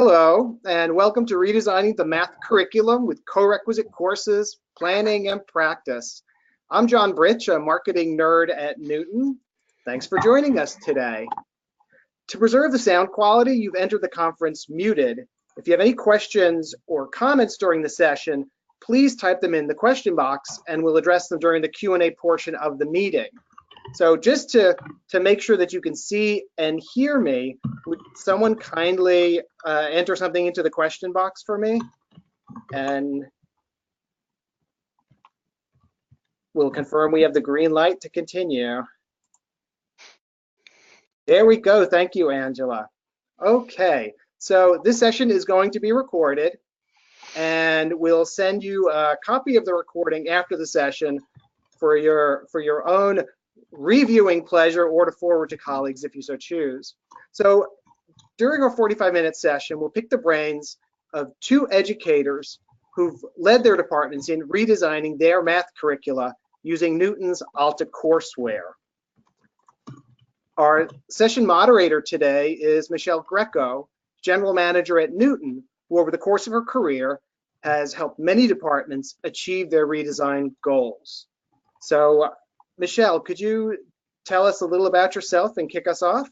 Hello, and welcome to Redesigning the Math Curriculum with Co-Requisite Courses, Planning, and Practice. I'm John Britch, a marketing nerd at Knewton. Thanks for joining us today. To preserve the sound quality, you've entered the conference muted. If you have any questions or comments during the session, please type them in the question box and we'll address them during the Q&A portion of the meeting. So just to make sure that you can see and hear me, would someone kindly enter something into the question box for me? And we'll confirm we have the green light to continue. There we go. Thank you, Angela. Okay, so this session is going to be recorded, and we'll send you a copy of the recording after the session for your own reviewing pleasure, or to forward to colleagues if you so choose. So during our 45-minute session, we'll pick the brains of two educators who've led their departments in redesigning their math curricula using Knewton's Alta courseware. Our session moderator today is Michelle Greco, General Manager at Knewton, who over the course of her career has helped many departments achieve their redesign goals. So Michelle, could you tell us a little about yourself and kick us off?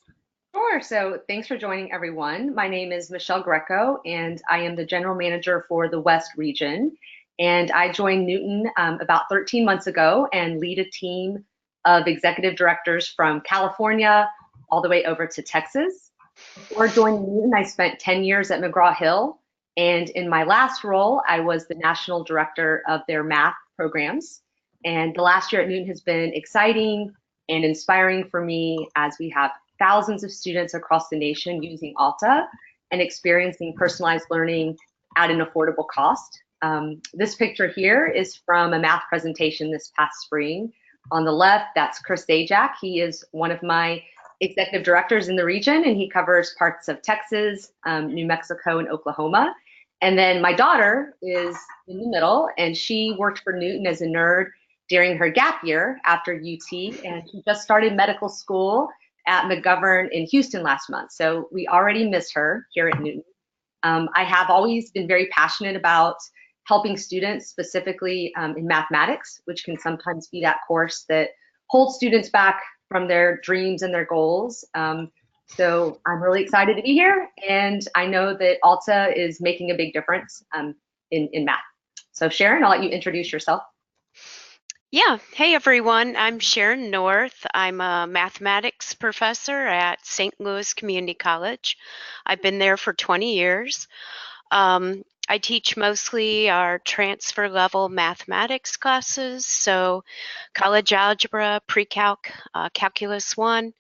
Sure. So thanks for joining, everyone. My name is Michelle Greco, and I am the General Manager for the West region. And I joined Knewton about 13 months ago and lead a team of executive directors from California all the way over to Texas. Before joining Knewton, I spent 10 years at McGraw-Hill. And in my last role, I was the National Director of their math programs. And the last year at Knewton has been exciting and inspiring for me as we have thousands of students across the nation using Alta and experiencing personalized learning at an affordable cost. This picture here is from a math presentation this past spring. On the left, that's Chris Zajac. He is one of my executive directors in the region, and he covers parts of Texas, New Mexico, and Oklahoma. And then my daughter is in the middle, and she worked for Knewton as a nerd during her gap year after UT, and she just started medical school at McGovern in Houston last month. So we already miss her here at Knewton. I have always been very passionate about helping students, specifically in mathematics, which can sometimes be that course that holds students back from their dreams and their goals. So I'm really excited to be here, and I know that Alta is making a big difference in math. So Sharon, I'll let you introduce yourself. Yeah, hey everyone, I'm Sharon North. I'm a mathematics professor at St. Louis Community College. I've been there for 20 years. I teach mostly our transfer level mathematics classes, so college algebra, pre-calc, calculus 1,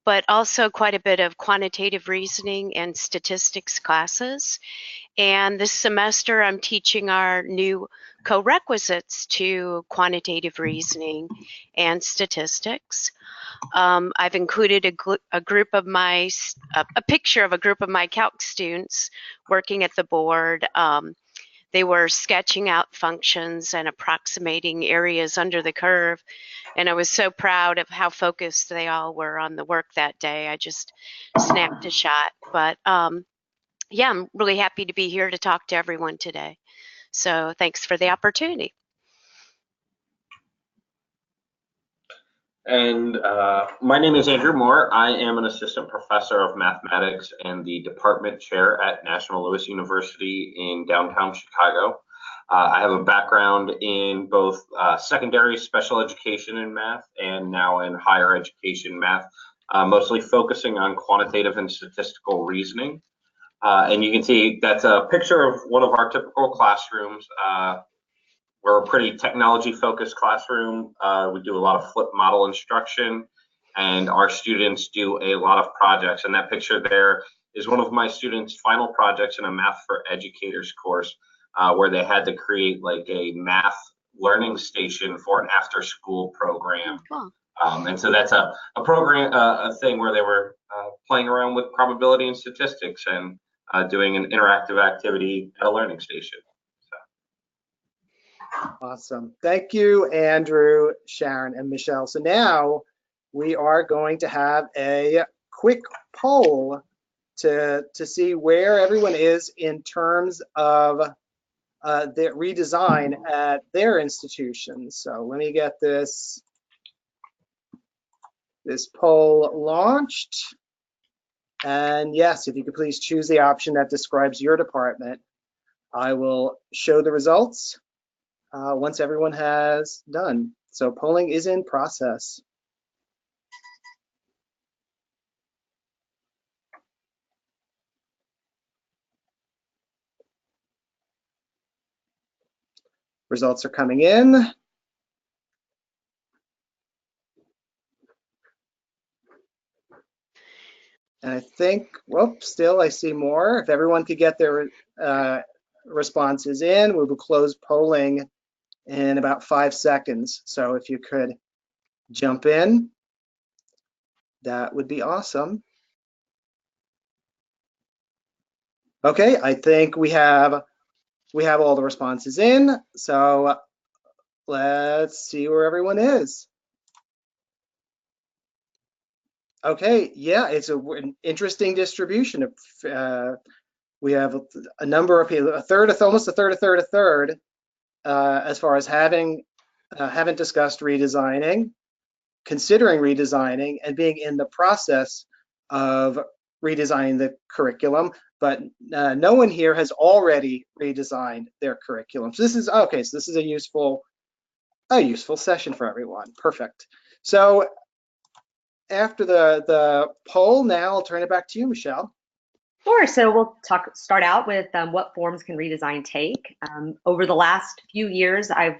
but also quite a bit of quantitative reasoning and statistics classes. And this semester I'm teaching our new co-requisites to quantitative reasoning and statistics. I've included a picture of a group of my calc students working at the board. They were sketching out functions and approximating areas under the curve. And I was so proud of how focused they all were on the work that day. I just snapped a shot. But yeah, I'm really happy to be here to talk to everyone today. So thanks for the opportunity. And my name is Andrew Moore. I am an assistant professor of mathematics and the department chair at National Louis University in downtown Chicago. I have a background in both secondary special education in math and now in higher education math, mostly focusing on quantitative and statistical reasoning. And you can see that's a picture of one of our typical classrooms. We're a pretty technology-focused classroom. We do a lot of flip model instruction, and our students do a lot of projects. And that picture there is one of my students' final projects in a Math for Educators course, where they had to create like a math learning station for an after-school program. Cool. And so that's a program, a thing where they were playing around with probability and statistics and doing an interactive activity at a learning station. Awesome. Thank you, Andrew, Sharon, and Michelle. So now we are going to have a quick poll to see where everyone is in terms of the redesign at their institutions. So let me get this poll launched. And yes, if you could please choose the option that describes your department, I will show the results once everyone has done. So polling is in process. Results are coming in. And I think, whoops, still I see more. If everyone could get their responses in, we will close polling in about 5 seconds. So if you could jump in, that would be awesome. Okay, I think we have all the responses in. So let's see where everyone is. Okay, yeah, it's an interesting distribution. We have a number of people, almost a third, as far as haven't discussed redesigning, considering redesigning, and being in the process of redesigning the curriculum. But no one here has already redesigned their curriculum. So this is okay. So this is a useful session for everyone. Perfect. So after the poll, now I'll turn it back to you, Michelle. Sure. So we'll start out with what forms can redesign take. Over the last few years, I've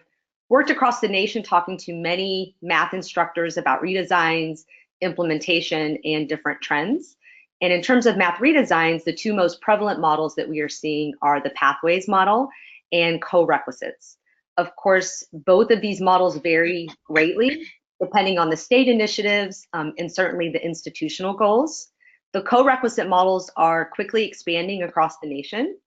worked across the nation talking to many math instructors about redesigns, implementation, and different trends. And in terms of math redesigns, the two most prevalent models that we are seeing are the pathways model and co-requisites. Of course, both of these models vary greatly depending on the state initiatives and certainly the institutional goals. The co-requisite models are quickly expanding across the nation,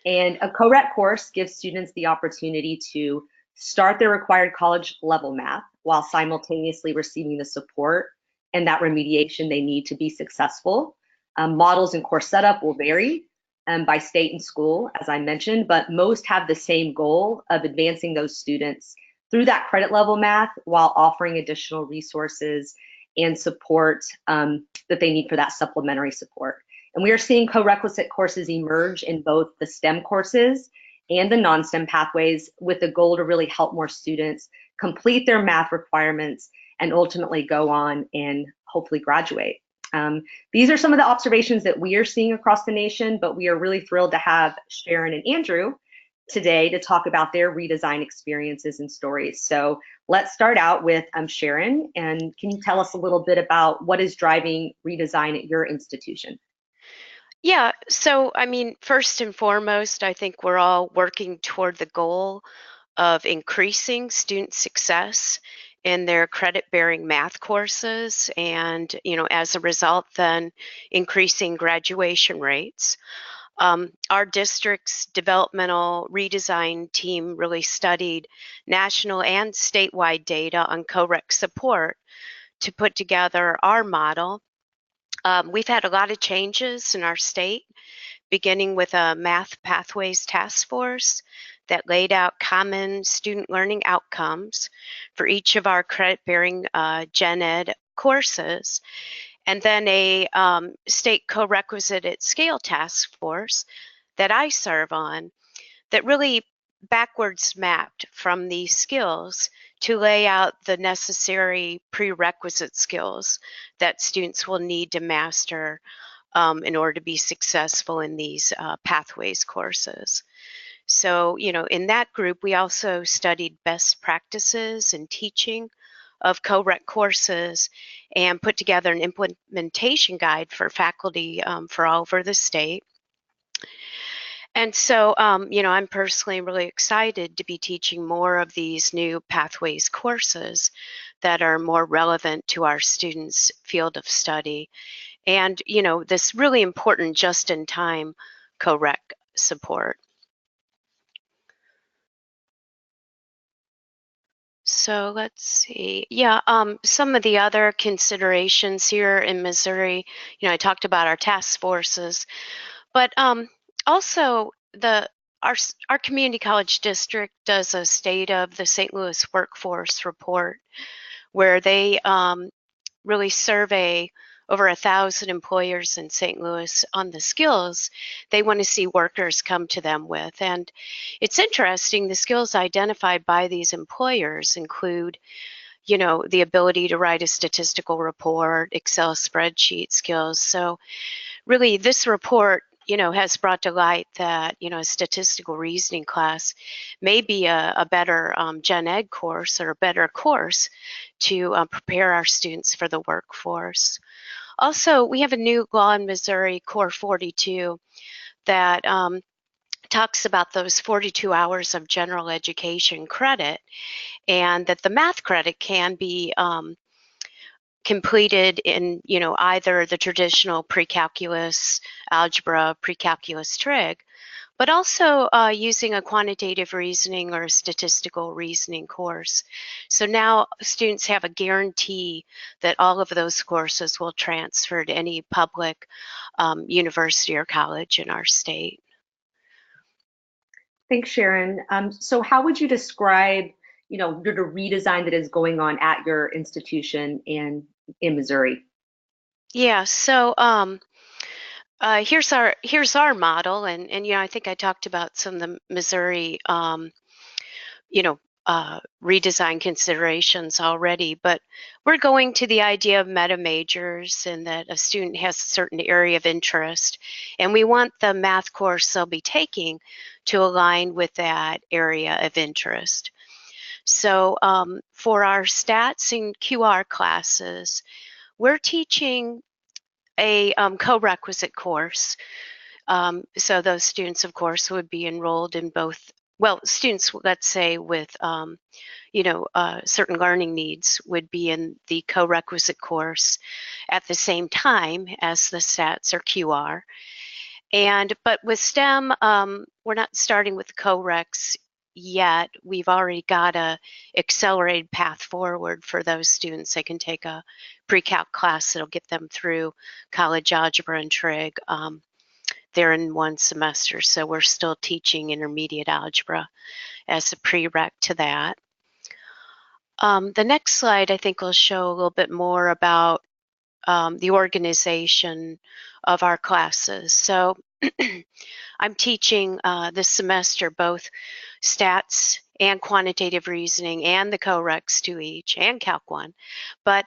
and a co-req course gives students the opportunity to start their required college level math while simultaneously receiving the support and that remediation they need to be successful. Models and course setup will vary by state and school, as I mentioned, but most have the same goal of advancing those students through that credit level math while offering additional resources and support that they need for that supplementary support. And we are seeing co-requisite courses emerge in both the STEM courses and the non-STEM pathways with the goal to really help more students complete their math requirements and ultimately go on and hopefully graduate. These are some of the observations that we are seeing across the nation, but we are really thrilled to have Sharon and Andrew today to talk about their redesign experiences and stories. So let's start out with Sharon, and can you tell us a little bit about what is driving redesign at your institution? Yeah, so I mean, first and foremost, I think we're all working toward the goal of increasing student success in their credit-bearing math courses, and as a result, then increasing graduation rates. Our district's developmental redesign team really studied national and statewide data on co-req support to put together our model. We've had a lot of changes in our state, beginning with a Math Pathways Task Force that laid out common student learning outcomes for each of our credit-bearing gen ed courses, and then a state co-requisite at scale task force that I serve on that really backwards mapped from these skills to lay out the necessary prerequisite skills that students will need to master in order to be successful in these pathways courses. So, in that group, we also studied best practices in teaching of co-req courses and put together an implementation guide for faculty for all over the state. And so, I'm personally really excited to be teaching more of these new pathways courses that are more relevant to our students' field of study. And, this really important just-in-time co-req support. So let's see. Yeah, some of the other considerations here in Missouri, I talked about our task forces, but also our community college district does a state of the St. Louis workforce report where they really survey over 1,000 employers in St. Louis on the skills they want to see workers come to them with. And it's interesting, the skills identified by these employers include, the ability to write a statistical report, Excel spreadsheet skills. So really this report, has brought to light that, a statistical reasoning class may be a better gen ed course or a better course to prepare our students for the workforce. Also, we have a new law in Missouri, Core 42, that talks about those 42 hours of general education credit, and that the math credit can be completed in, either the traditional pre-calculus algebra, pre-calculus trig, but also using a quantitative reasoning or a statistical reasoning course. So now students have a guarantee that all of those courses will transfer to any public university or college in our state. Thanks, Sharon. So how would you describe, the redesign that is going on at your institution in Missouri? Yeah, so here's our model, and I think I talked about some of the Missouri redesign considerations already, but we're going to the idea of meta majors and that a student has a certain area of interest, and we want the math course they'll be taking to align with that area of interest. So for our stats and QR classes, we're teaching a co-requisite course. So those students, of course, would be enrolled in both, students, let's say, with, certain learning needs would be in the co-requisite course at the same time as the stats or QR. But with STEM, we're not starting with co-recs yet. We've already got a accelerated path forward for those students. They can take a pre-calc class that'll get them through college algebra and trig. They're in one semester, so we're still teaching intermediate algebra as a prereq to that. The next slide, I think, will show a little bit more about the organization of our classes. So I'm teaching this semester both stats and quantitative reasoning and the co-recs to each, and Calc 1. But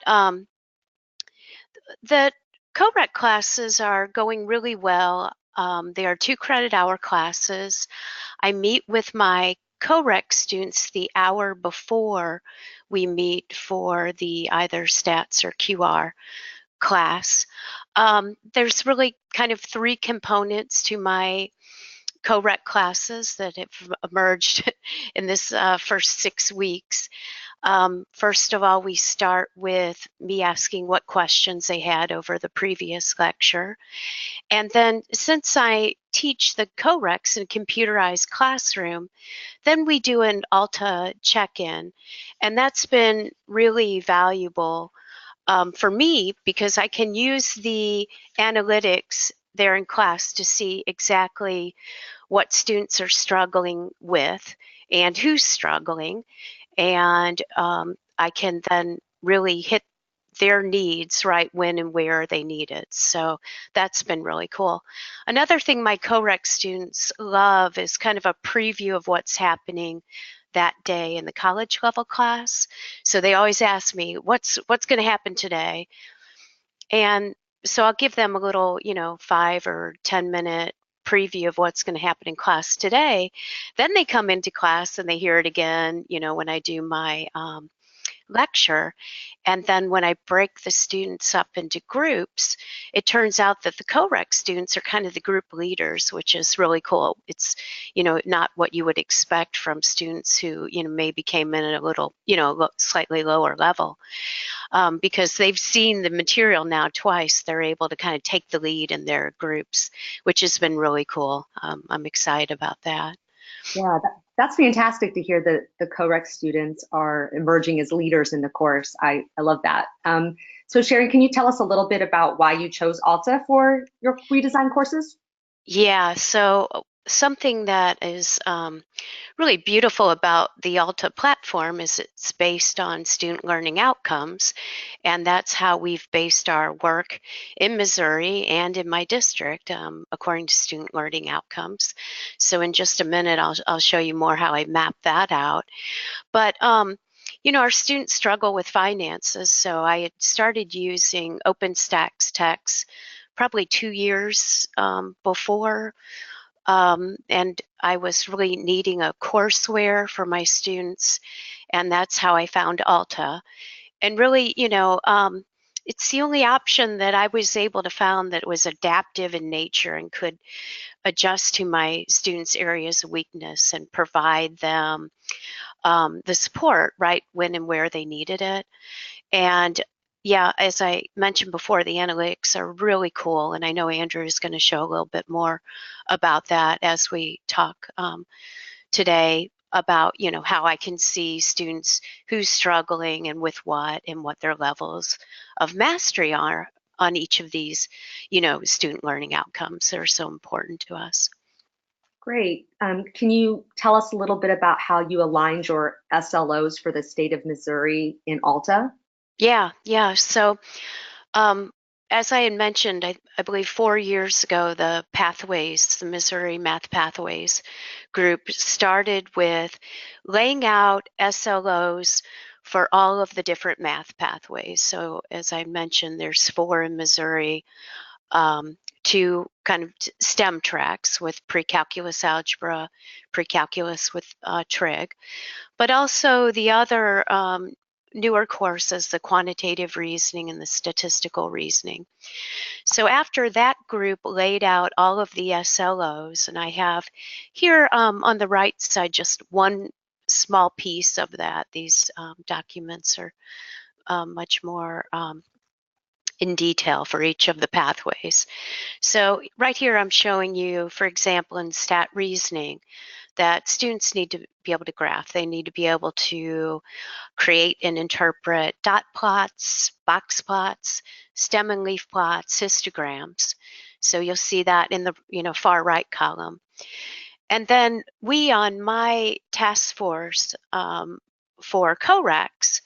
the co-req classes are going really well. They are 2 credit hour classes. I meet with my co-req students the hour before we meet for the either stats or QR class. There's really kind of 3 components to my co-req classes that have emerged in this first 6 weeks. First of all, we start with me asking what questions they had over the previous lecture. And then since I teach the co-recs in a computerized classroom, then we do an Alta check-in. And that's been really valuable for me because I can use the analytics there in class to see exactly what students are struggling with and who's struggling. And I can then really hit their needs right when and where they need it. So that's been really cool. Another thing my co-req students love is kind of a preview of what's happening that day in the college level class. So they always ask me, what's going to happen today? And so I'll give them a little, 5 or 10 minute preview of what's going to happen in class today. Then they come into class and they hear it again, when I do my lecture. And then when I break the students up into groups, it turns out that the co-req students are kind of the group leaders, which is really cool. It's, not what you would expect from students who, maybe came in at a little, slightly lower level. Because they've seen the material now twice, they're able to kind of take the lead in their groups, which has been really cool. I'm excited about that. Yeah, that's fantastic to hear that the co-rec students are emerging as leaders in the course. I love that. So Sharon, can you tell us a little bit about why you chose Alta for your redesign courses? Yeah, so something that is really beautiful about the Alta platform is it's based on student learning outcomes, and that's how we've based our work in Missouri and in my district according to student learning outcomes. So in just a minute, I'll show you more how I map that out. But you know, our students struggle with finances, so I had started using OpenStax text probably 2 years before, and I was really needing a courseware for my students, and that's how I found Alta. And really, you know, it's the only option that I was able to found that was adaptive in nature and could adjust to my students' areas of weakness and provide them the support right when and where they needed it. And yeah, as I mentioned before, the analytics are really cool, and I know Andrew is going to show a little bit more about that as we talk today about, you know, how I can see students who's struggling and with what and what their levels of mastery are on each of these, you know, student learning outcomes that are so important to us. Great. Can you tell us a little bit about how you aligned your SLOs for the state of Missouri in Alta? Yeah. So as I had mentioned, I believe 4 years ago, the Pathways, the Missouri Math Pathways group started with laying out SLOs for all of the different math pathways. So as I mentioned, there's 4 in Missouri, 2 kind of STEM tracks with pre-calculus algebra, pre-calculus with trig, but also the other newer courses, the quantitative reasoning and the statistical reasoning. So after that group laid out all of the SLOs, and I have here on the right side just one small piece of that. These documents are much more in detail for each of the pathways. So right here I'm showing you, for example, in stat reasoning, that students need to be able to graph. They need to be able to create and interpret dot plots, box plots, stem and leaf plots, histograms. So you'll see that in the far right column. And then we on my task force for co-recs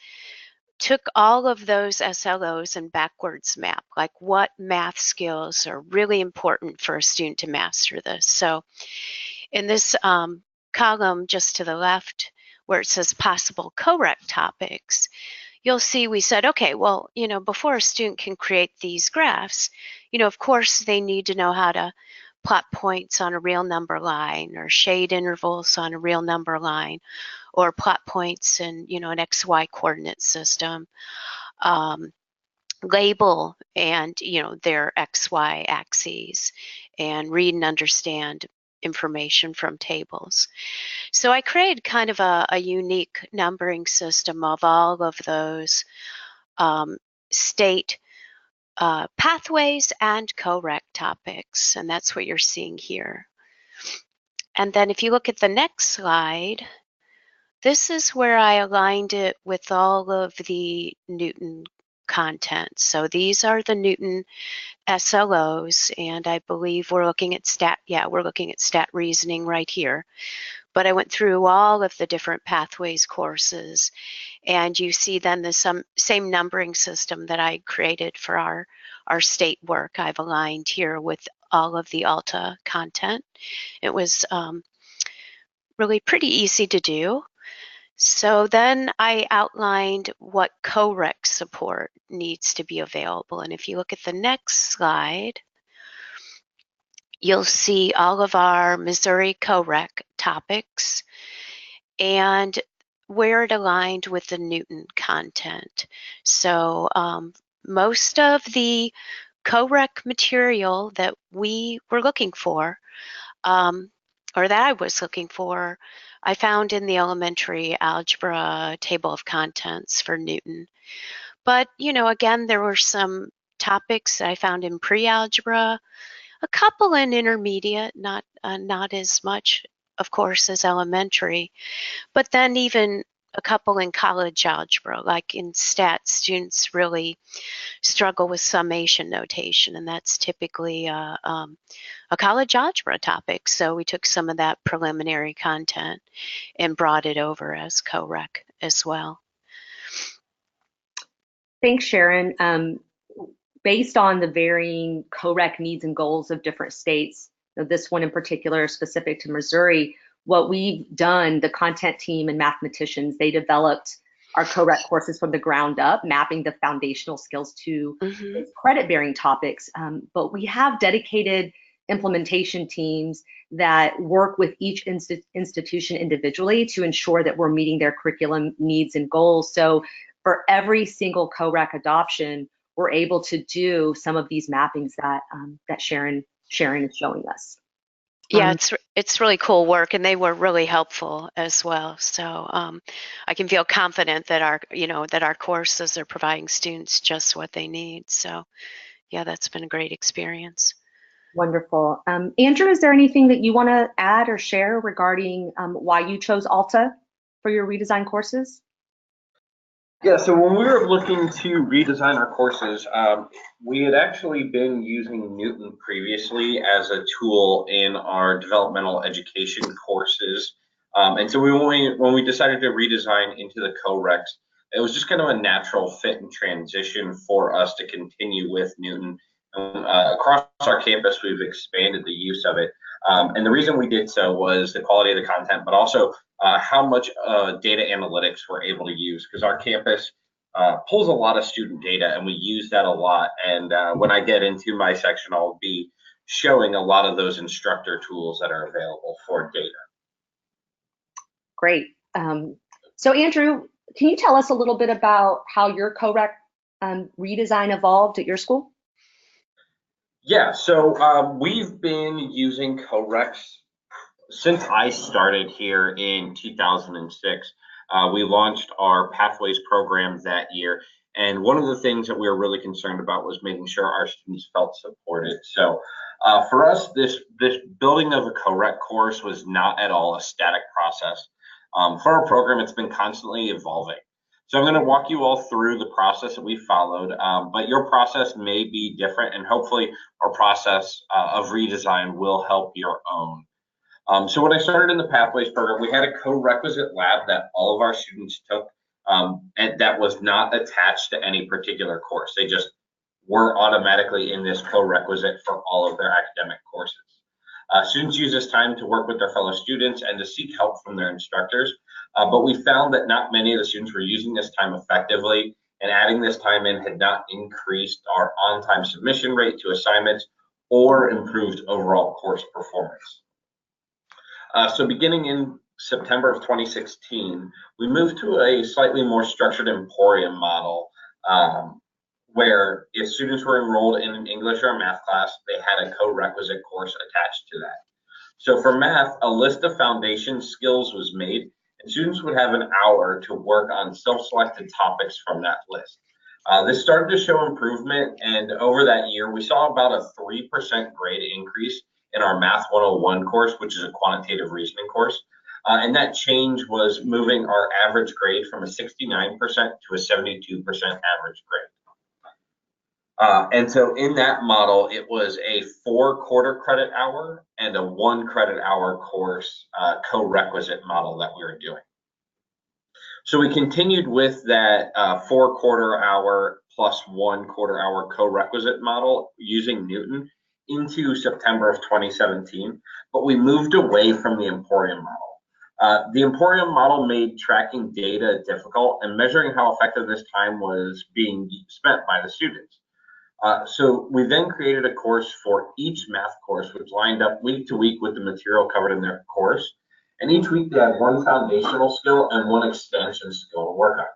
took all of those SLOs and backwards map, like what math skills are really important for a student to master this. So in this column just to the left where it says possible co-rec topics, you'll see we said, okay, well, before a student can create these graphs, of course they need to know how to plot points on a real number line or shade intervals on a real number line or plot points in, an XY coordinate system, label and, their XY axes and read and understand information from tables. So I created kind of a unique numbering system of all of those state pathways and co-rec topics, and that's what you're seeing here. And then if you look at the next slide, this is where I aligned it with all of the Knewton content. So these are the Knewton SLOs, and I believe we're looking at stat reasoning right here. But I went through all of the different pathways courses, and you see then the same numbering system that I created for our state work. I've aligned here with all of the Alta content. It was really pretty easy to do. So then I outlined what co-rec support needs to be available. And if you look at the next slide, you'll see all of our Missouri co-rec topics and where it aligned with the Knewton content. So most of the co-rec material that we were looking for, or that I was looking for, I found in the elementary algebra table of contents for Knewton. But, again, there were some topics that I found in pre-algebra, a couple in intermediate, not as much of course, as elementary, but then even a couple in college algebra, like in stats, students really struggle with summation notation, and that's typically a college algebra topic. So we took some of that preliminary content and brought it over as co-rec as well. Thanks, Sharon. Based on the varying co-rec needs and goals of different states, this one in particular specific to Missouri, what we've done, the content team and mathematicians, they developed our co-rec courses from the ground up, mapping the foundational skills to credit-bearing topics. But we have dedicated implementation teams that work with each institution individually to ensure that we're meeting their curriculum needs and goals. So for every single co-rec adoption, we're able to do some of these mappings that that Sharon is showing us. Yeah, it's really cool work, and they were really helpful as well. So I can feel confident that our courses are providing students just what they need. So yeah, that's been a great experience. Wonderful. Andrew, is there anything that you want to add or share regarding why you chose Alta for your redesign courses? Yeah, so when we were looking to redesign our courses, we had actually been using Knewton previously as a tool in our developmental education courses. And so when we decided to redesign into the co-recs, it was just kind of a natural fit and transition for us to continue with Knewton. Across our campus, we've expanded the use of it. And the reason we did so was the quality of the content, but also how much data analytics we're able to use, because our campus pulls a lot of student data and we use that a lot. And when I get into my section, I'll be showing a lot of those instructor tools that are available for data. Great. So Andrew, can you tell us a little bit about how your co-rec redesign evolved at your school? Yeah, so we've been using co-recs since I started here in 2006. We launched our Pathways program that year, and one of the things that we were really concerned about was making sure our students felt supported. So for us, this building of a co-rec course was not at all a static process. For our program, it's been constantly evolving. So I'm going to walk you all through the process that we followed, but your process may be different, and hopefully our process of redesign will help your own. So when I started in the Pathways program, we had a co-requisite lab that all of our students took, and that was not attached to any particular course. They just were automatically in this co-requisite for all of their academic courses. Students use this time to work with their fellow students and to seek help from their instructors, but we found that not many of the students were using this time effectively, and adding this time in had not increased our on-time submission rate to assignments or improved overall course performance. So beginning in September of 2016, we moved to a slightly more structured Emporium model, where if students were enrolled in an English or a math class, they had a co-requisite course attached to that. So for math, a list of foundation skills was made, and students would have an hour to work on self-selected topics from that list. This started to show improvement, and over that year, we saw about a 3% grade increase in our Math 101 course, which is a quantitative reasoning course. And that change was moving our average grade from a 69% to a 72% average grade. And so in that model, it was a 4 quarter credit hour and a 1 credit hour course co-requisite model that we were doing. So we continued with that 4 quarter hour plus 1 quarter hour co-requisite model using Knewton into September of 2017, but we moved away from the Emporium model. The Emporium model made tracking data difficult and measuring how effective this time was being spent by the students. So we then created a course for each math course, which lined up week to week with the material covered in their course. And each week they had 1 foundational skill and 1 expansion skill to work on.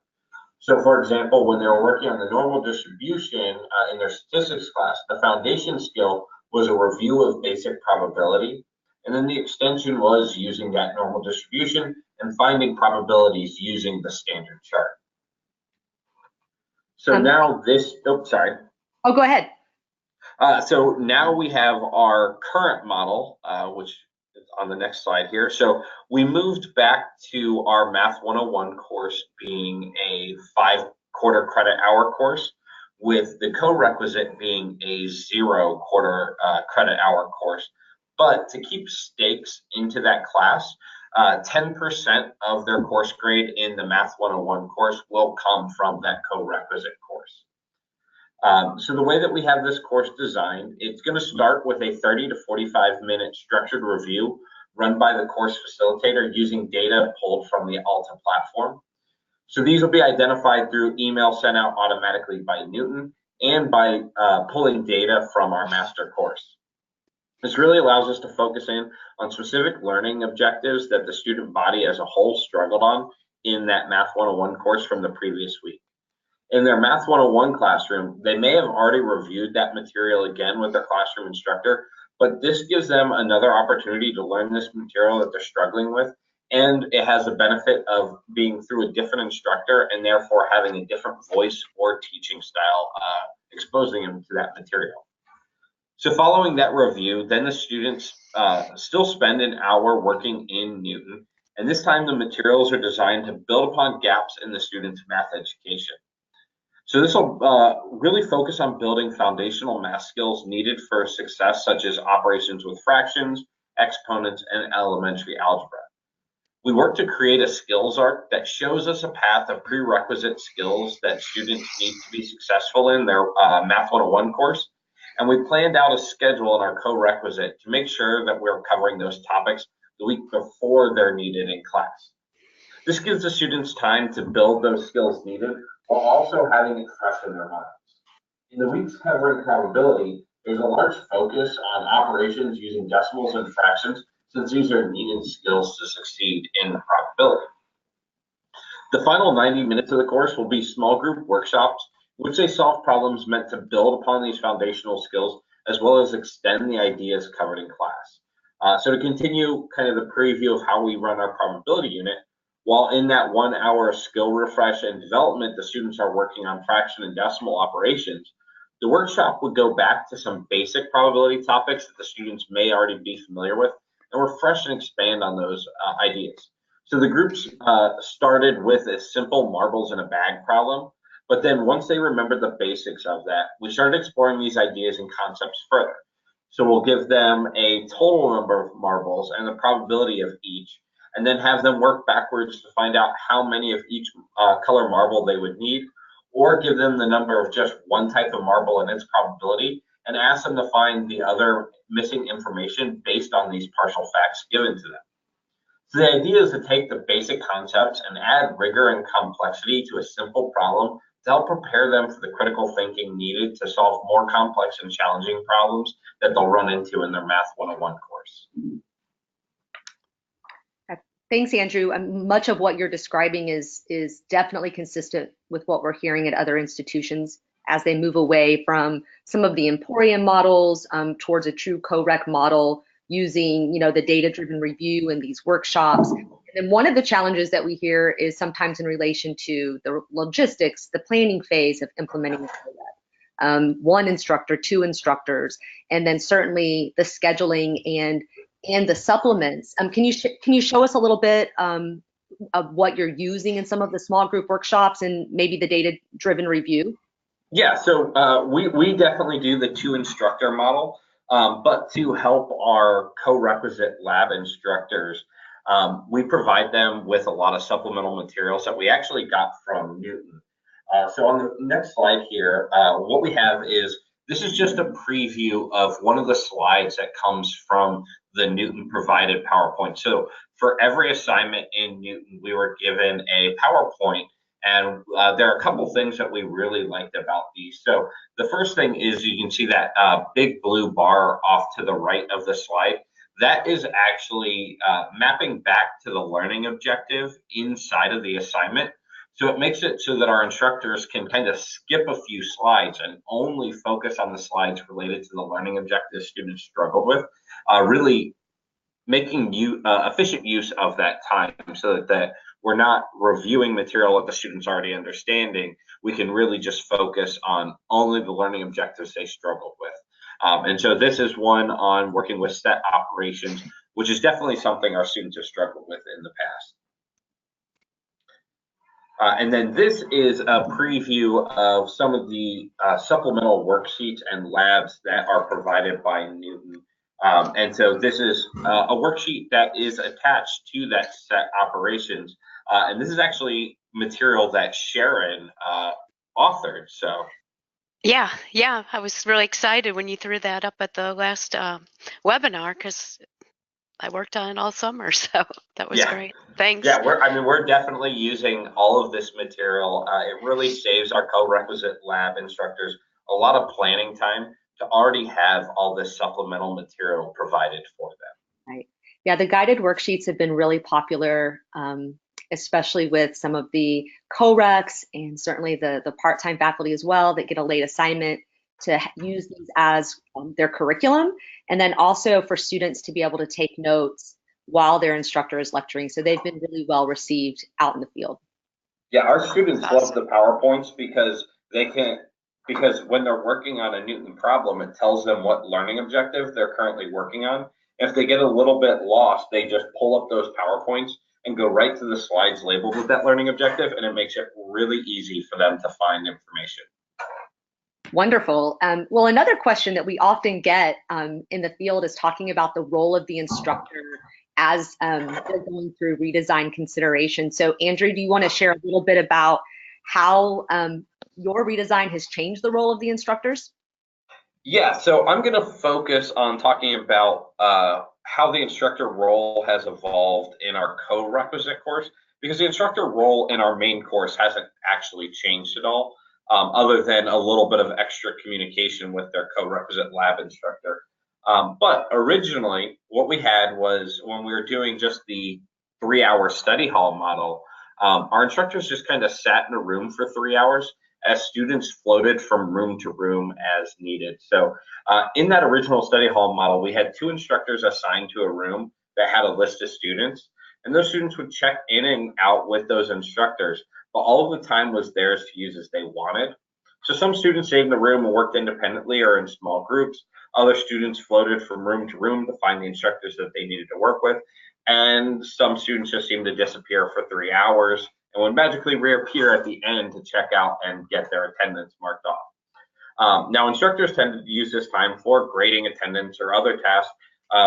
So for example, when they were working on the normal distribution in their statistics class, the foundation skill was a review of basic probability. And then the extension was using that normal distribution and finding probabilities using the standard chart. So now this, sorry. Oh, go ahead. So now we have our current model, which on the next slide here. So we moved back to our Math 101 course being a 5-quarter credit hour course, with the co-requisite being a 0-quarter credit hour course. But to keep stakes into that class, 10% of their course grade in the Math 101 course will come from that co-requisite course. So the way that we have this course designed, it's going to start with a 30 to 45-minute structured review run by the course facilitator using data pulled from the Alta platform. So these will be identified through email sent out automatically by Knewton and by pulling data from our master course. This really allows us to focus in on specific learning objectives that the student body as a whole struggled on in that Math 101 course from the previous week. In their Math 101 classroom, they may have already reviewed that material again with their classroom instructor, but this gives them another opportunity to learn this material that they're struggling with, and it has the benefit of being through a different instructor and therefore having a different voice or teaching style, exposing them to that material. So following that review, then the students still spend an hour working in Knewton, and this time the materials are designed to build upon gaps in the student's math education. So this will really focus on building foundational math skills needed for success, such as operations with fractions, exponents, and elementary algebra. We work to create a skills arc that shows us a path of prerequisite skills that students need to be successful in their Math 101 course. And we planned out a schedule in our co-requisite to make sure that we're covering those topics the week before they're needed in class. This gives the students time to build those skills needed while also having it fresh in their minds. In the weeks covering probability, there's a large focus on operations using decimals and fractions, since these are needed skills to succeed in probability. The final 90 minutes of the course will be small group workshops, which they solve problems meant to build upon these foundational skills, as well as extend the ideas covered in class. So to continue kind of the preview of how we run our probability unit, while in that 1 hour skill refresh and development, the students are working on fraction and decimal operations, the workshop would go back to some basic probability topics that the students may already be familiar with, and refresh and expand on those ideas. So the groups started with a simple marbles in a bag problem, but then once they remembered the basics of that, we started exploring these ideas and concepts further. So we'll give them a total number of marbles and the probability of each, and then have them work backwards to find out how many of each color marble they would need, or give them the number of just one type of marble and its probability, and ask them to find the other missing information based on these partial facts given to them. So the idea is to take the basic concepts and add rigor and complexity to a simple problem to help prepare them for the critical thinking needed to solve more complex and challenging problems that they'll run into in their Math 101 course. Thanks, Andrew. Much of what you're describing is definitely consistent with what we're hearing at other institutions as they move away from some of the Emporium models towards a true co-rec model using, the data-driven review and these workshops. And then one of the challenges that we hear is sometimes in relation to the logistics, the planning phase of implementing the co-rec. One instructor, two instructors, and then certainly the scheduling and the supplements. Can you show us a little bit of what you're using in some of the small group workshops and maybe the data-driven review? Yeah, so we definitely do the 2-instructor model, but to help our co-requisite lab instructors, we provide them with a lot of supplemental materials that we actually got from Knewton. So on the next slide here, what we have is, this is just a preview of one of the slides that comes from the Knewton provided PowerPoint. So for every assignment in Knewton, we were given a PowerPoint, and there are a couple things that we really liked about these. So the first thing is, you can see that big blue bar off to the right of the slide. That is actually mapping back to the learning objective inside of the assignment. So it makes it so that our instructors can kind of skip a few slides and only focus on the slides related to the learning objectives students struggled with, really making efficient use of that time, so that we're not reviewing material that the students already understanding. We can really just focus on only the learning objectives they struggled with. And so this is one on working with set operations, which is definitely something our students have struggled with in the past. And then this is a preview of some of the supplemental worksheets and labs that are provided by Knewton. And so this is a worksheet that is attached to that set operations. And this is actually material that Sharon authored. So Yeah, I was really excited when you threw that up at the last webinar, because I worked on it all summer, so that was great. Thanks. Yeah, we're definitely using all of this material. It really saves our co-requisite lab instructors a lot of planning time to already have all this supplemental material provided for them. Right. Yeah, the guided worksheets have been really popular, especially with some of the co-recs and certainly the part-time faculty as well that get a late assignment to use these as their curriculum, and then also for students to be able to take notes while their instructor is lecturing. So they've been really well received out in the field. Yeah, our students love the PowerPoints because because when they're working on a Knewton problem, it tells them what learning objective they're currently working on. If they get a little bit lost, they just pull up those PowerPoints and go right to the slides labeled with that learning objective, and it makes it really easy for them to find information. Wonderful. Well, another question that we often get in the field is talking about the role of the instructor as they're going through redesign considerations. So Andrew, do you want to share a little bit about how your redesign has changed the role of the instructors? Yeah, so I'm going to focus on talking about how the instructor role has evolved in our co-requisite course, because the instructor role in our main course hasn't actually changed at all, other than a little bit of extra communication with their co-requisite lab instructor. But originally, what we had was when we were doing just the 3-hour study hall model, our instructors just kind of sat in a room for 3 hours as students floated from room to room as needed. So in that original study hall model, we had 2 instructors assigned to a room that had a list of students, and those students would check in and out with those instructors, but all of the time was theirs to use as they wanted. So some students stayed in the room and worked independently or in small groups. Other students floated from room to room to find the instructors that they needed to work with. And some students just seemed to disappear for 3 hours and would magically reappear at the end to check out and get their attendance marked off. Now, instructors tended to use this time for grading attendance or other tasks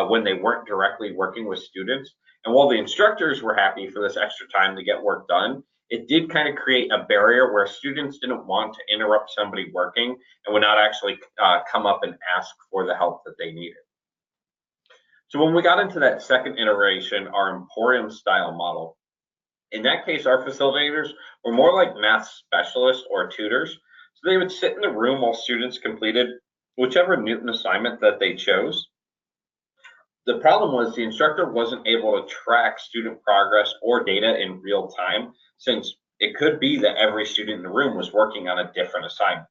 when they weren't directly working with students. And while the instructors were happy for this extra time to get work done, it did kind of create a barrier where students didn't want to interrupt somebody working and would not actually come up and ask for the help that they needed. So when we got into that second iteration, our Emporium style model, in that case, our facilitators were more like math specialists or tutors. So they would sit in the room while students completed whichever Knewton assignment that they chose. The problem was the instructor wasn't able to track student progress or data in real time, since it could be that every student in the room was working on a different assignment.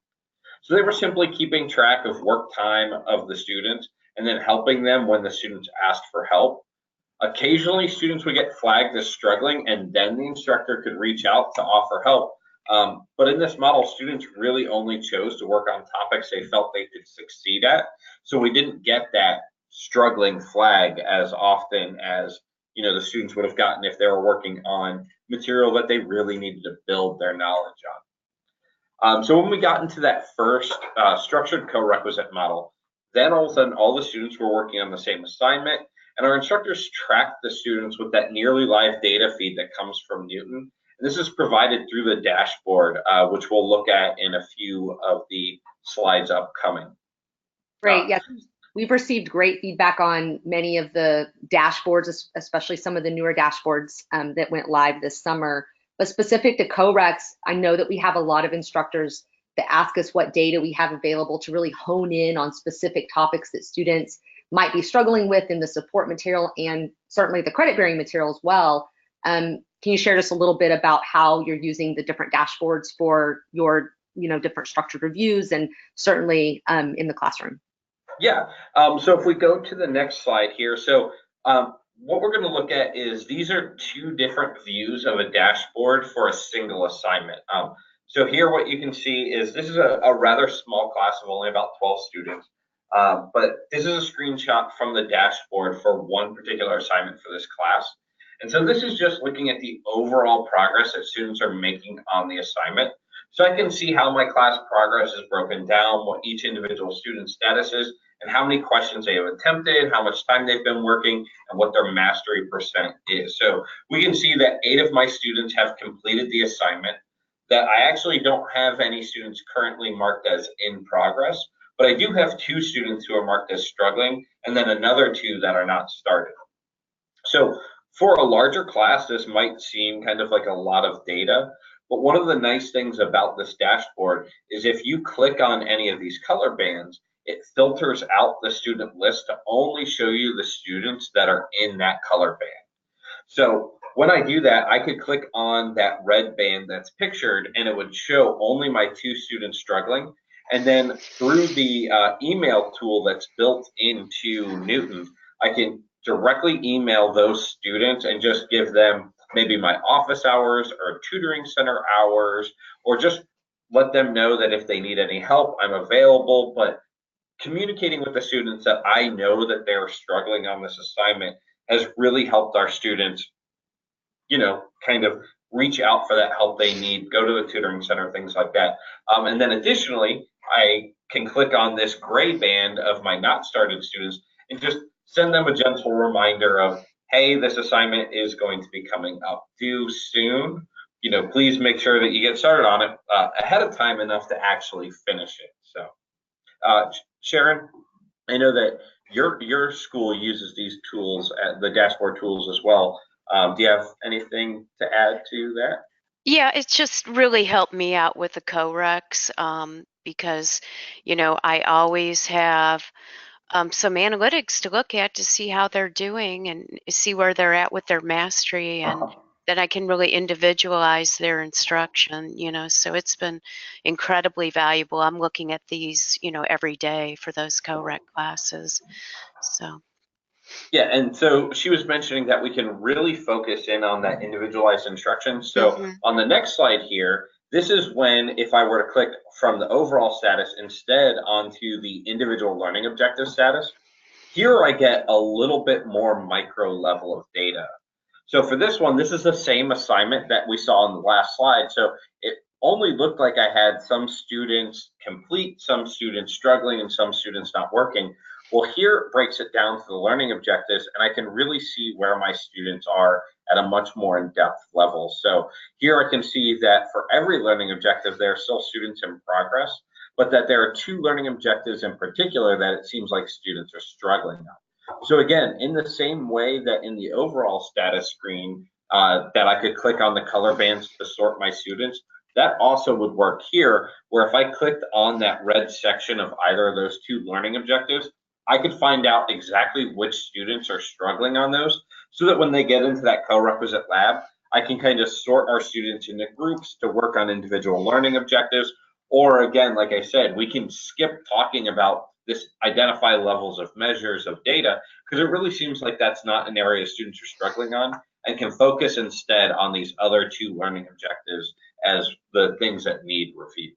So they were simply keeping track of work time of the students and then helping them when the students asked for help. Occasionally, students would get flagged as struggling, and then the instructor could reach out to offer help. But in this model, students really only chose to work on topics they felt they could succeed at. So we didn't get that struggling flag as often as the students would have gotten if they were working on material that they really needed to build their knowledge on. So when we got into that first structured co-requisite model, then all of a sudden all the students were working on the same assignment, and our instructors tracked the students with that nearly live data feed that comes from Knewton. And this is provided through the dashboard, which we'll look at in a few of the slides upcoming. Great. Yes. We've received great feedback on many of the dashboards, especially some of the newer dashboards that went live this summer. But specific to co-recs, I know that we have a lot of instructors that ask us what data we have available to really hone in on specific topics that students might be struggling with in the support material and certainly the credit-bearing material as well. Can you share just a little bit about how you're using the different dashboards for your different structured reviews and certainly in the classroom? Yeah, so if we go to the next slide here, so what we're going to look at is these are 2 different views of a dashboard for a single assignment. So here what you can see is this is a rather small class of only about 12 students. But this is a screenshot from the dashboard for one particular assignment for this class. And so this is just looking at the overall progress that students are making on the assignment. So I can see how my class progress is broken down, what each individual student's status is, and how many questions they have attempted, how much time they've been working, and what their mastery percent is. So we can see that 8 of my students have completed the assignment, that I actually don't have any students currently marked as in progress, but I do have 2 students who are marked as struggling, and then another 2 that are not started. So for a larger class, this might seem kind of like a lot of data, but one of the nice things about this dashboard is if you click on any of these color bands, it filters out the student list to only show you the students that are in that color band. So when I do that, I could click on that red band that's pictured, and it would show only my 2 students struggling. And then through the email tool that's built into Knewton, I can directly email those students and just give them maybe my office hours or tutoring center hours, or just let them know that if they need any help, I'm available. But communicating with the students that I know that they're struggling on this assignment has really helped our students, kind of reach out for that help they need, go to the tutoring center, things like that. And then additionally, I can click on this gray band of my not started students and just send them a gentle reminder of, hey, this assignment is going to be coming up due soon. Please make sure that you get started on it ahead of time enough to actually finish it. So, Sharon, I know that your school uses these tools, the dashboard tools as well. Do you have anything to add to that? Yeah, it's just really helped me out with the co-recs because, I always have some analytics to look at to see how they're doing and see where they're at with their mastery, and then I can really individualize their instruction, so it's been incredibly valuable. I'm looking at these, every day for those co-rec classes. So. Yeah, and so she was mentioning that we can really focus in on that individualized instruction. So on the next slide here, this is when, if I were to click from the overall status instead onto the individual learning objective status, here I get a little bit more micro level of data. So for this one, this is the same assignment that we saw in the last slide. So it only looked like I had some students complete, some students struggling, and some students not working. Well, here it breaks it down to the learning objectives, and I can really see where my students are at a much more in-depth level. So here I can see that for every learning objective, there are still students in progress, but that there are 2 learning objectives in particular that it seems like students are struggling on. So again, in the same way that in the overall status screen, that I could click on the color bands to sort my students, that also would work here, where if I clicked on that red section of either of those 2 learning objectives, I could find out exactly which students are struggling on those, so that when they get into that co-requisite lab, I can kind of sort our students into groups to work on individual learning objectives. Or again, like I said, we can skip talking about this identify levels of measures of data, because it really seems like that's not an area students are struggling on, and can focus instead on these other 2 learning objectives as the things that need review.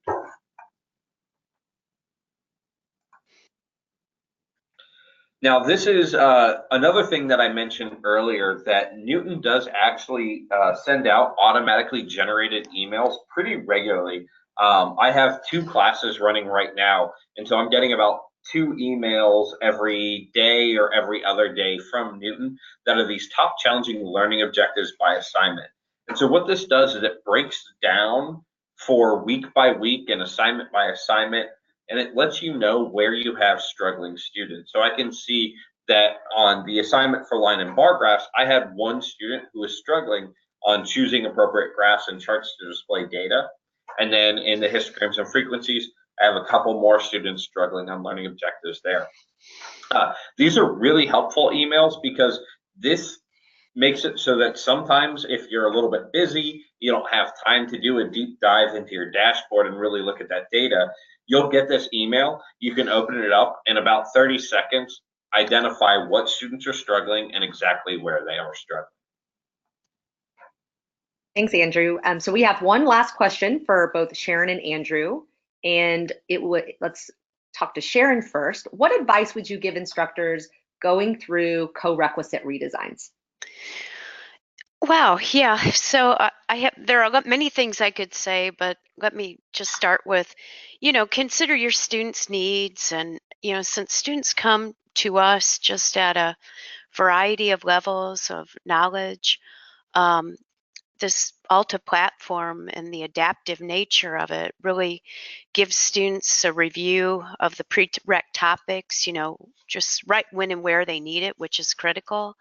Now, this is another thing that I mentioned earlier, that Knewton does actually send out automatically generated emails pretty regularly. I have 2 classes running right now, and so I'm getting about 2 emails every day or every other day from Knewton that are these top challenging learning objectives by assignment. And so what this does is it breaks down for week by week and assignment by assignment, and it lets you know where you have struggling students. So I can see that on the assignment for line and bar graphs, I had 1 student who was struggling on choosing appropriate graphs and charts to display data. And then in the histograms and frequencies, I have a couple more students struggling on learning objectives there. These are really helpful emails, because this makes it so that sometimes if you're a little bit busy, you don't have time to do a deep dive into your dashboard and really look at that data, you'll get this email. You can open it up in about 30 seconds, identify what students are struggling and exactly where they are struggling. Thanks, Andrew. So we have one last question for both Sharon and Andrew, and let's talk to Sharon first. What advice would you give instructors going through co-requisite redesigns? Wow, yeah. So there are many things I could say, but let me just start with, consider your students' needs. And, since students come to us just at a variety of levels of knowledge, um, this Alta platform and the adaptive nature of it really gives students a review of the prereq topics, just right when and where they need it, which is critical.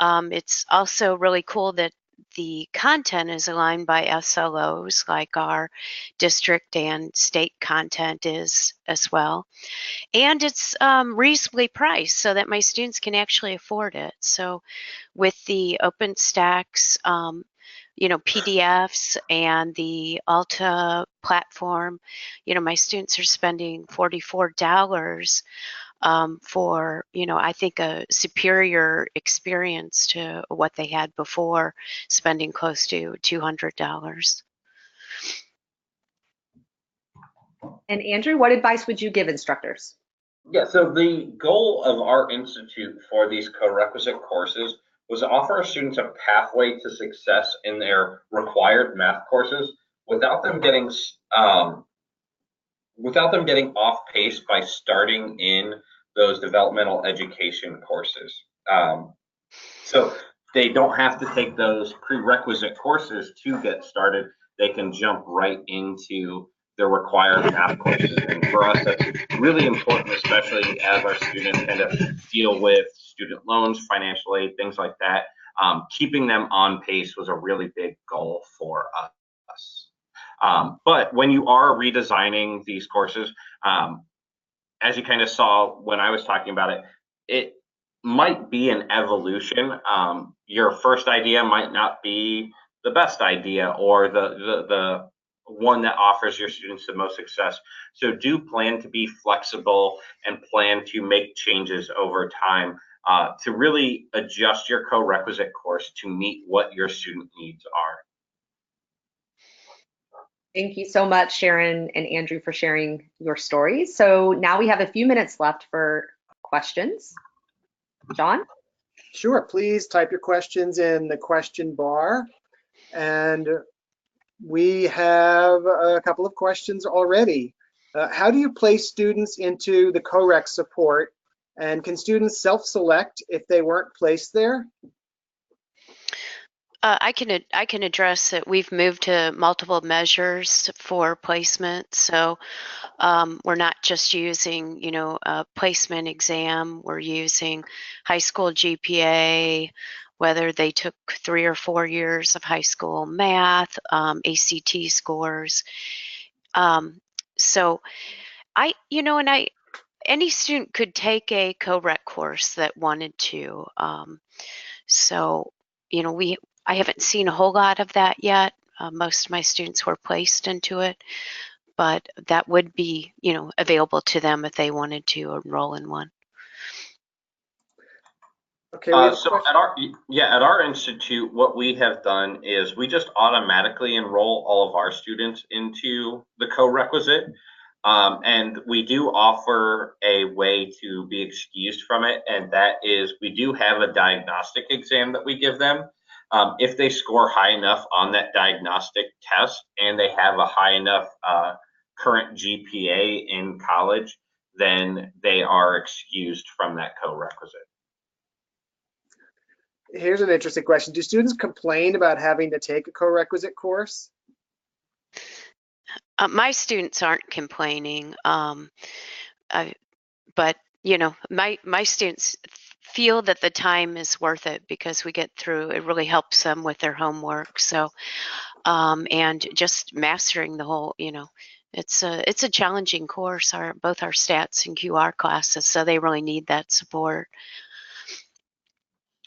It's also really cool that the content is aligned by SLOs, like our district and state content is as well. And it's reasonably priced so that my students can actually afford it. So with the OpenStax, PDFs and the Alta platform, my students are spending $44 for, I think a superior experience to what they had before, spending close to $200. And Andrew, what advice would you give instructors? Yeah, so the goal of our institute for these co-requisite courses was to offer our students a pathway to success in their required math courses without them getting off pace by starting in those developmental education courses. So they don't have to take those prerequisite courses to get started. They can jump right into the required math courses. And for us, that's really important, especially as our students kind of deal with student loans, financial aid, things like that. Keeping them on pace was a really big goal for us. But when you are redesigning these courses, as you kind of saw when I was talking about it, it might be an evolution. Your first idea might not be the best idea or the one that offers your students the most success. So do plan to be flexible and plan to make changes over time to really adjust your co-requisite course to meet what your student needs are. Thank you so much, Sharon and Andrew, for sharing your stories. So now we have a few minutes left for questions. John? Sure, please type your questions in the question bar. And we have a couple of questions already. How do you place students into the co-req support? And can students self-select if they weren't placed there? I can address that. We've moved to multiple measures for placement. So we're not just using, a placement exam. We're using high school GPA, whether they took 3 or 4 years of high school math, ACT scores. So any student could take a co-req course that wanted to. I haven't seen a whole lot of that yet. Most of my students were placed into it, but that would be, available to them if they wanted to enroll in one. Okay. So at our institute, what we have done is we just automatically enroll all of our students into the co-requisite. And we do offer a way to be excused from it, and that is we do have a diagnostic exam that we give them. If they score high enough on that diagnostic test and they have a high enough current GPA in college, then they are excused from that co-requisite. Here's an interesting question. Do students complain about having to take a co-requisite course? My students aren't complaining, but my students feel that the time is worth it because we get through. It really helps them with their homework. So, and just mastering the whole, it's a challenging course. Both our stats and QR classes, so they really need that support.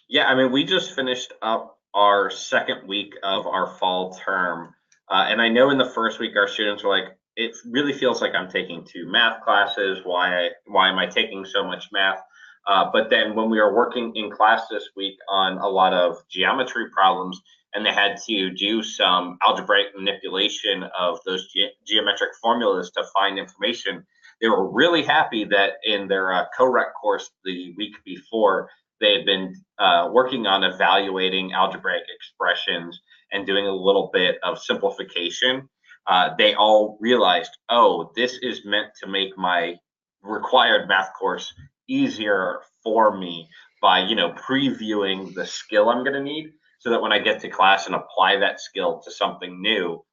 Yeah, I mean, we just finished up our second week of our fall term. And I know in the first week, our students were like, it really feels like I'm taking 2 math classes. Why am I taking so much math? But then when we were working in class this week on a lot of geometry problems, and they had to do some algebraic manipulation of those geometric formulas to find information, they were really happy that in their co-rec course the week before, they had been working on evaluating algebraic expressions and doing a little bit of simplification. They all realized, oh, this is meant to make my required math course easier for me by, previewing the skill I'm going to need, so that when I get to class and apply that skill to something new,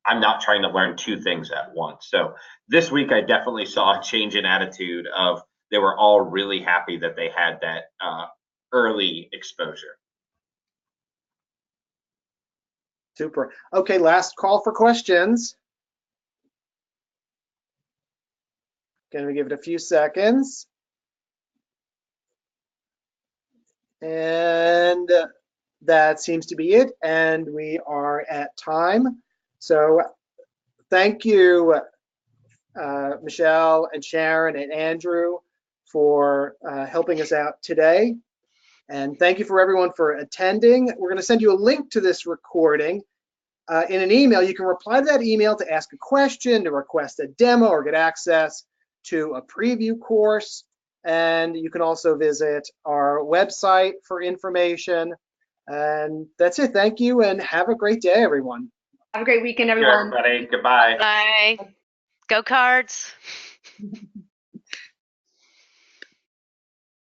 I'm not trying to learn two things at once. So this week I definitely saw a change in attitude of they were all really happy that they had that early exposure. Super. Okay, last call for questions. Going to give it a few seconds. And that seems to be it. And we are at time. So thank you, Michelle and Sharon and Andrew, for helping us out today. And thank you for everyone for attending. We're going to send you a link to this recording in an email. You can reply to that email to ask a question, to request a demo, or get access to a preview course. And you can also visit our website for information. And that's it. Thank you, and have a great day, everyone. Have a great weekend, everyone. Everybody, goodbye. Bye. Go Cards.